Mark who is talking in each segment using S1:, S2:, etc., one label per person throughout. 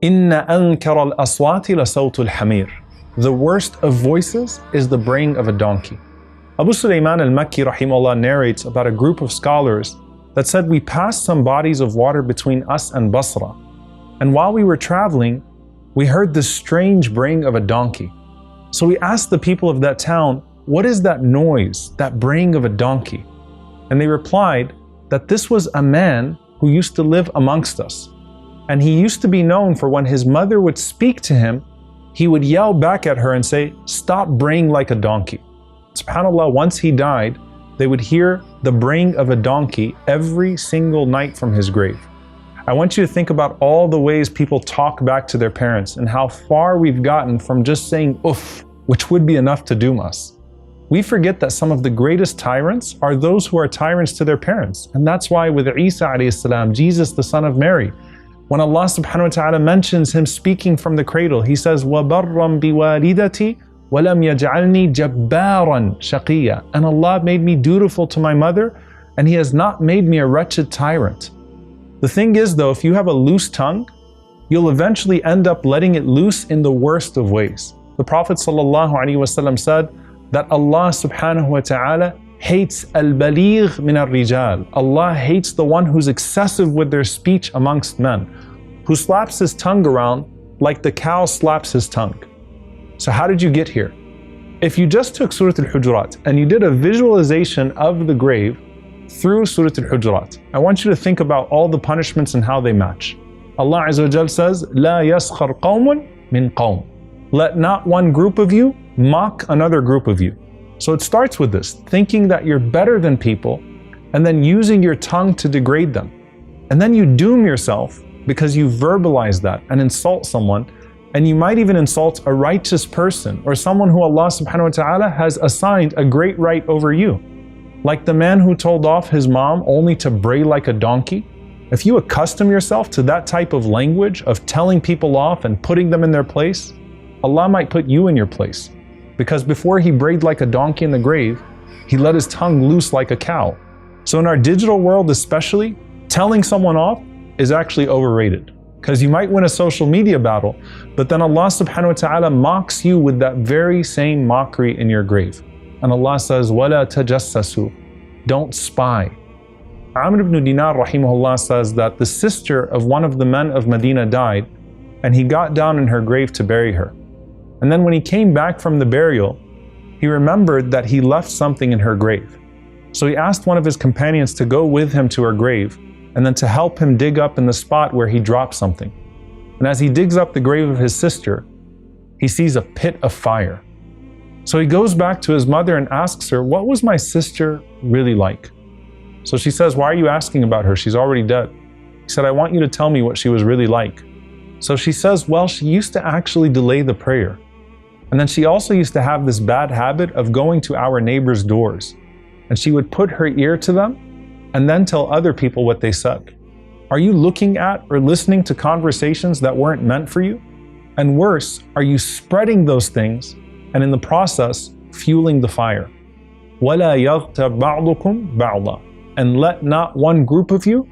S1: إِنَّ أَنْكَرَ الْأَصْوَاتِ لَصَوْتُ الْحَمِيرِ. The worst of voices is the braying of a donkey. Abu Suleiman al-Makki rahimahullah narrates about a group of scholars that said, we passed some bodies of water between us and Basra, and while we were traveling, we heard this strange braying of a donkey. So we asked the people of that town, what is that noise, that braying of a donkey? And they replied that this was a man who used to live amongst us. And he used to be known for when his mother would speak to him, he would yell back at her and say, stop braying like a donkey. SubhanAllah, once he died, they would hear the braying of a donkey every single night from his grave. I want you to think about all the ways people talk back to their parents and how far we've gotten from just saying uff, which would be enough to doom us. We forget that some of the greatest tyrants are those who are tyrants to their parents. And that's why with Isa alayhi salam, Jesus the son of Mary, when Allah subhanahu wa ta'ala mentions him speaking from the cradle, he says, وَبَرًّا بِوَالِدَتِي وَلَمْ يَجْعَلْنِي جَبَّارًا شَقِيًّا. And Allah made me dutiful to my mother, and He has not made me a wretched tyrant. The thing is though, if you have a loose tongue, you'll eventually end up letting it loose in the worst of ways. The Prophet ﷺ said that Allah subhanahu wa ta'ala hates al-baligh min al-rijal. Allah hates the one who's excessive with their speech amongst men, who slaps his tongue around like the cow slaps his tongue. So how did you get here? If you just took Surah Al-Hujurat and you did a visualization of the grave through Surah Al-Hujurat, I want you to think about all the punishments and how they match. Allah Azza wa Jal says, لا يسخر قوم من قوم. Let not one group of you mock another group of you. So it starts with this, thinking that you're better than people and then using your tongue to degrade them. And then you doom yourself because you verbalize that and insult someone, and you might even insult a righteous person or someone who Allah subhanahu wa ta'ala has assigned a great right over you. Like the man who told off his mom only to bray like a donkey. If you accustom yourself to that type of language of telling people off and putting them in their place, Allah might put you in your place. Because before he brayed like a donkey in the grave, he let his tongue loose like a cow. So in our digital world especially, telling someone off is actually overrated. Because you might win a social media battle, but then Allah subhanahu wa ta'ala mocks you with that very same mockery in your grave. And Allah says, وَلَا تَجَسَّسُوا. Don't spy. Amr ibn Dinar rahimahullah says that the sister of one of the men of Medina died, and he got down in her grave to bury her. And then when he came back from the burial, he remembered that he left something in her grave. So he asked one of his companions to go with him to her grave, and then to help him dig up in the spot where he dropped something. And as he digs up the grave of his sister, he sees a pit of fire. So he goes back to his mother and asks her, what was my sister really like? So she says, why are you asking about her? She's already dead. He said, I want you to tell me what she was really like. So she says, well, she used to actually delay the prayer. And then she also used to have this bad habit of going to our neighbors' doors. And she would put her ear to them and then tell other people what they said. Are you looking at or listening to conversations that weren't meant for you? And worse, are you spreading those things and in the process fueling the fire? وَلَا يَغْتَبْ بَعْضُكُمْ بَعْضًا. And let not one group of you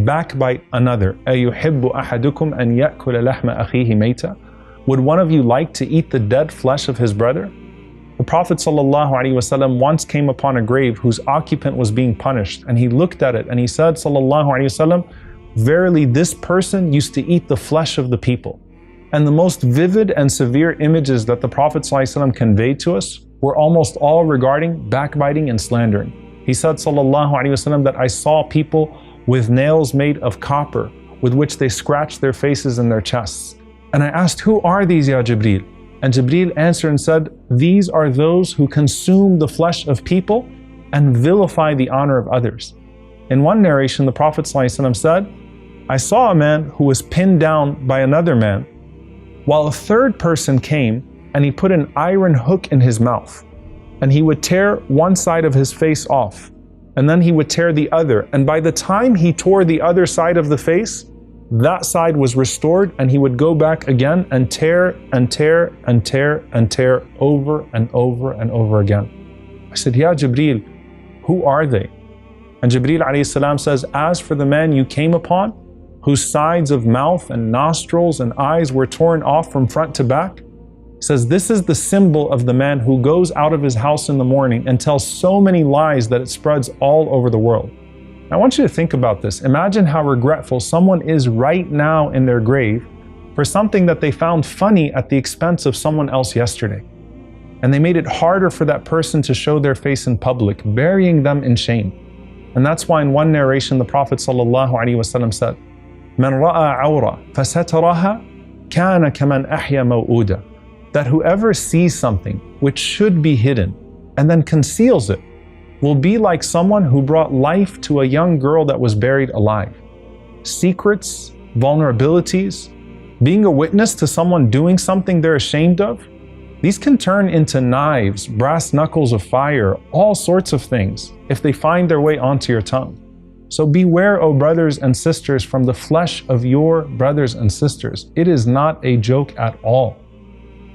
S1: backbite another. أَيُحِبُّ أَحَدُكُمْ أَنْ يَأْكُلَ لَحْمَ أَخِيهِ مَيْتًا. Would one of you like to eat the dead flesh of his brother? The Prophet ﷺ once came upon a grave whose occupant was being punished, and he looked at it and he said, ﷺ, verily this person used to eat the flesh of the people. And the most vivid and severe images that the Prophet ﷺ conveyed to us were almost all regarding backbiting and slandering. He said ﷺ that I saw people with nails made of copper with which they scratched their faces and their chests. And I asked, who are these, Ya Jibreel? And Jibreel answered and said, these are those who consume the flesh of people and vilify the honor of others. In one narration, the Prophet ﷺ said, I saw a man who was pinned down by another man, while a third person came and he put an iron hook in his mouth, and he would tear one side of his face off, and then he would tear the other. And by the time he tore the other side of the face, that side was restored, and he would go back again and tear and tear and tear and tear over and over and over again. I said, Ya Jibreel, who are they? And Jibreel alayhi salam says, as for the man you came upon, whose sides of mouth and nostrils and eyes were torn off from front to back, says this is the symbol of the man who goes out of his house in the morning and tells so many lies that it spreads all over the world. I want you to think about this. Imagine how regretful someone is right now in their grave for something that they found funny at the expense of someone else yesterday. And they made it harder for that person to show their face in public, burying them in shame. And that's why in one narration the Prophet ﷺ said, "Man ra'a awra fasataraha kana kaman ahya maw'uda." That whoever sees something which should be hidden and then conceals it will be like someone who brought life to a young girl that was buried alive. Secrets, vulnerabilities, being a witness to someone doing something they're ashamed of, these can turn into knives, brass knuckles of fire, all sorts of things if they find their way onto your tongue. So beware, O brothers and sisters, from the flesh of your brothers and sisters. It is not a joke at all.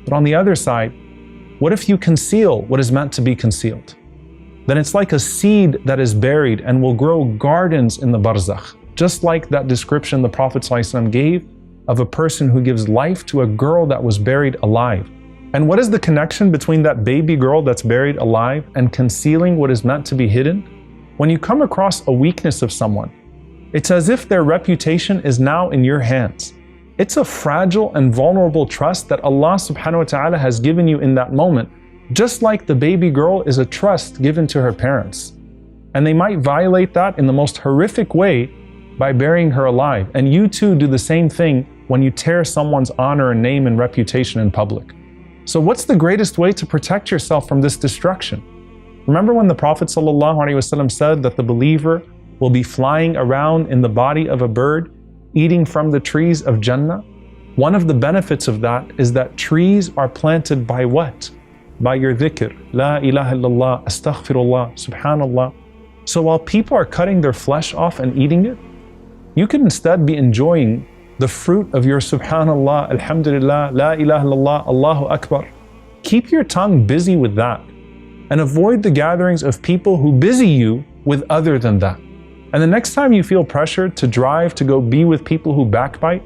S1: But on the other side, what if you conceal what is meant to be concealed? Then it's like a seed that is buried and will grow gardens in the barzakh, just like that description the Prophet ﷺ gave of a person who gives life to a girl that was buried alive. And what is the connection between that baby girl that's buried alive and concealing what is meant to be hidden? When you come across a weakness of someone, it's as if their reputation is now in your hands. It's a fragile and vulnerable trust that Allah subhanahu wa ta'ala has given you in that moment, just like the baby girl is a trust given to her parents. And they might violate that in the most horrific way by burying her alive. And you too do the same thing when you tear someone's honor and name and reputation in public. So what's the greatest way to protect yourself from this destruction? Remember when the Prophet ﷺ said that the believer will be flying around in the body of a bird, eating from the trees of jannah? One of the benefits of that is that trees are planted by what? By your dhikr. La ilaha illallah, astaghfirullah, subhanallah. So while people are cutting their flesh off and eating it, you can instead be enjoying the fruit of your subhanallah, alhamdulillah, la ilaha illallah, Allahu Akbar. Keep your tongue busy with that and avoid the gatherings of people who busy you with other than that. And the next time you feel pressured to drive to go be with people who backbite,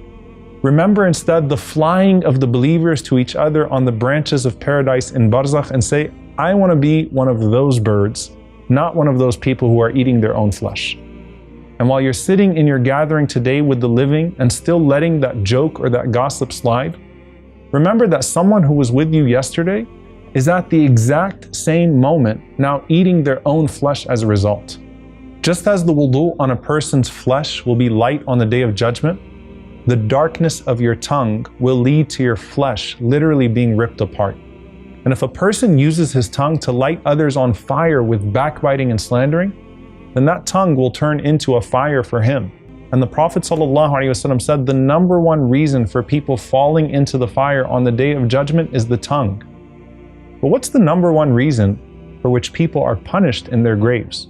S1: remember instead the flying of the believers to each other on the branches of paradise in barzakh and say, I want to be one of those birds, not one of those people who are eating their own flesh. And while you're sitting in your gathering today with the living and still letting that joke or that gossip slide, remember that someone who was with you yesterday is at the exact same moment now eating their own flesh as a result. Just as the wudu on a person's flesh will be light on the day of judgment, the darkness of your tongue will lead to your flesh literally being ripped apart. And if a person uses his tongue to light others on fire with backbiting and slandering, then that tongue will turn into a fire for him. And the Prophet ﷺ said the number one reason for people falling into the fire on the day of judgment is the tongue. But what's the number one reason for which people are punished in their graves?